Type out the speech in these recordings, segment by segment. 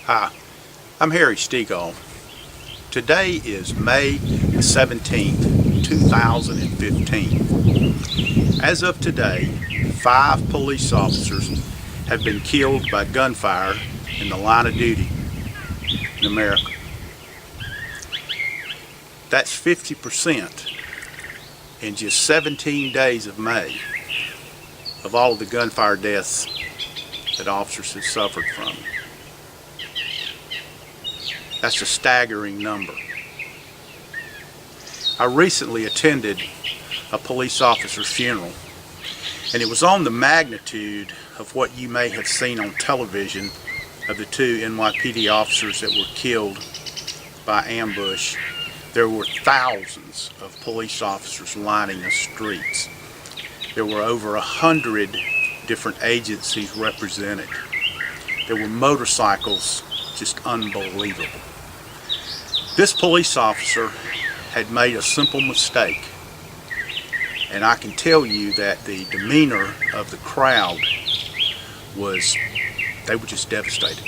Hi, I'm Harry Stegall. Today is May the 17th, 2015. As of today, 5 police officers have been killed by gunfire in the line of duty in America. That's 50% in just 17 days of May of all of the gunfire deaths that officers have suffered from. That's a staggering number. I recently attended a police officer's funeral, and it was on the magnitude of what you may have seen on television of the 2 NYPD officers that were killed by ambush. There were thousands of police officers lining the streets. There were over 100 different agencies represented. There were motorcycles, just unbelievable. This police officer had made a simple mistake, and I can tell you that the demeanor of the crowd they were just devastated,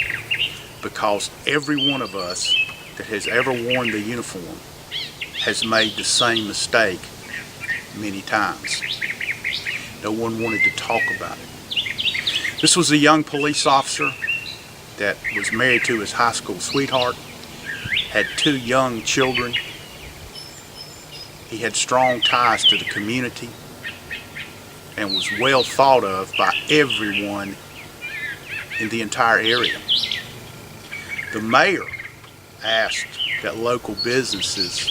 because every one of us that has ever worn the uniform has made the same mistake many times. No one wanted to talk about it. This was a young police officer that was married to his high school sweetheart, had 2 young children. He had strong ties to the community and was well thought of by everyone in the entire area. The mayor asked that local businesses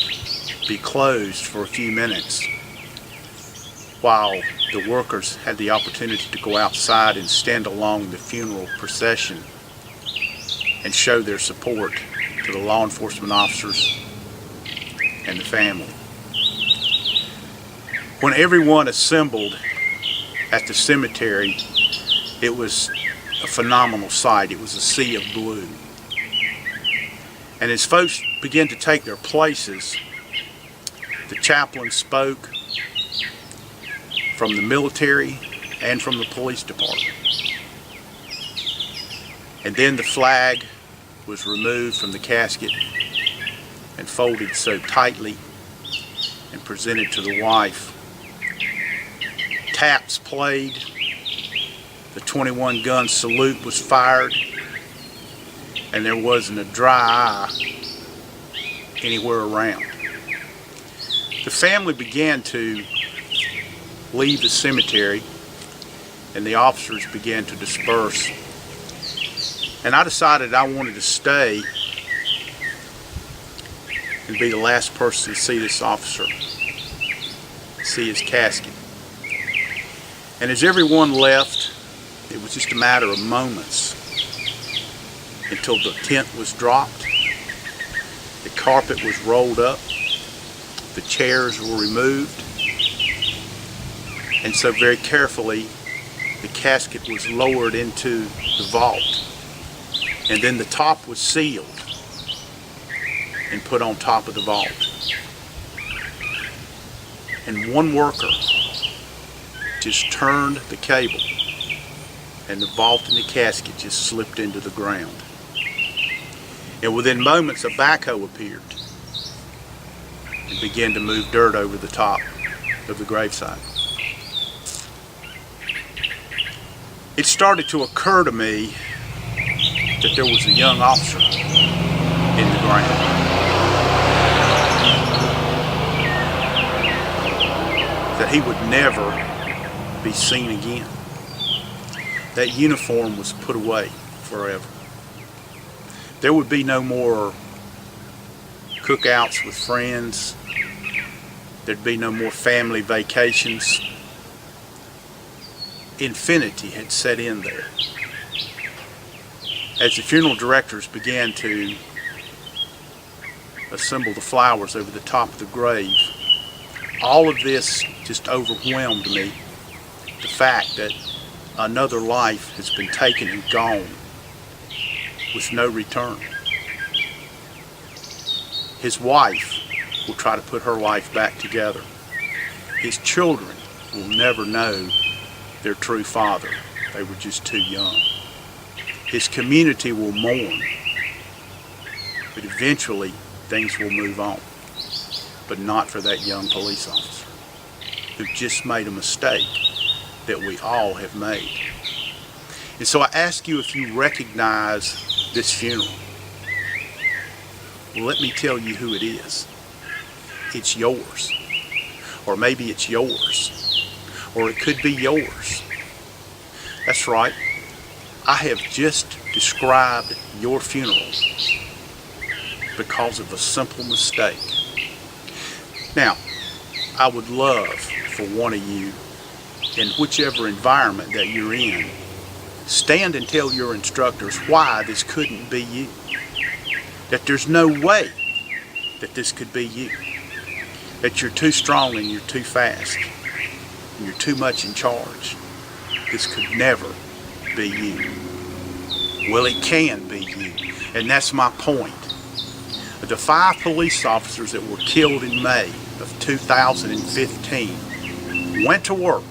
be closed for a few minutes while the workers had the opportunity to go outside and stand along the funeral procession and show their support to the law enforcement officers and the family. When everyone assembled at the cemetery, it was a phenomenal sight. It was a sea of blue. And as folks began to take their places, the chaplain spoke from the military and from the police department. And then the flag was removed from the casket and folded so tightly and presented to the wife. Taps played, the 21 gun salute was fired, and there wasn't a dry eye anywhere around. The family began to leave the cemetery, and the officers began to disperse. And I decided I wanted to stay and be the last person to see this officer, see his casket. And as everyone left, it was just a matter of moments until the tent was dropped, the carpet was rolled up, the chairs were removed, and so very carefully the casket was lowered into the vault. And then the top was sealed and put on top of the vault. And one worker just turned the cable, and the vault and the casket just slipped into the ground. And within moments, a backhoe appeared and began to move dirt over the top of the gravesite. It started to occur to me that there was a young officer in the ground. That he would never be seen again. That uniform was put away forever. There would be no more cookouts with friends. There'd be no more family vacations. Infinity had set in there. As the funeral directors began to assemble the flowers over the top of the grave, all of this just overwhelmed me. The fact that another life has been taken and gone with no return. His wife will try to put her life back together. His children will never know their true father. They were just too young. His community will mourn But eventually, things will move on. But not for that young police officer who just made a mistake that we all have made. And so I ask you if you recognize this funeral. Well, let me tell you who it is. It's yours. Or maybe it's yours. Or it could be yours. That's right. I have just described your funeral because of a simple mistake. Now, I would love for one of you, in whichever environment that you're in, stand and tell your instructors why this couldn't be you. That there's no way that this could be you. That you're too strong and you're too fast. And you're too much in charge. This could never be you. Well, it can be you. And that's my point. The 5 police officers that were killed in May of 2015 went to work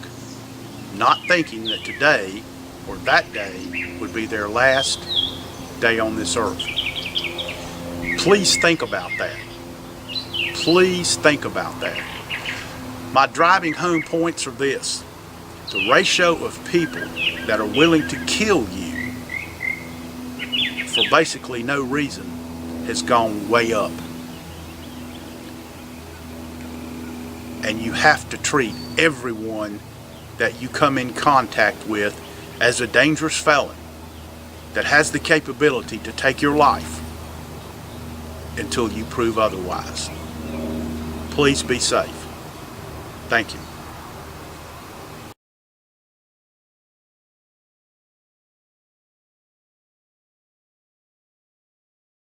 not thinking that today or that day would be their last day on this earth. Please think about that. Please think about that. My driving home points are this. The ratio of people that are willing to kill you for basically no reason has gone way up. And you have to treat everyone that you come in contact with as a dangerous felon that has the capability to take your life until you prove otherwise. Please be safe. Thank you.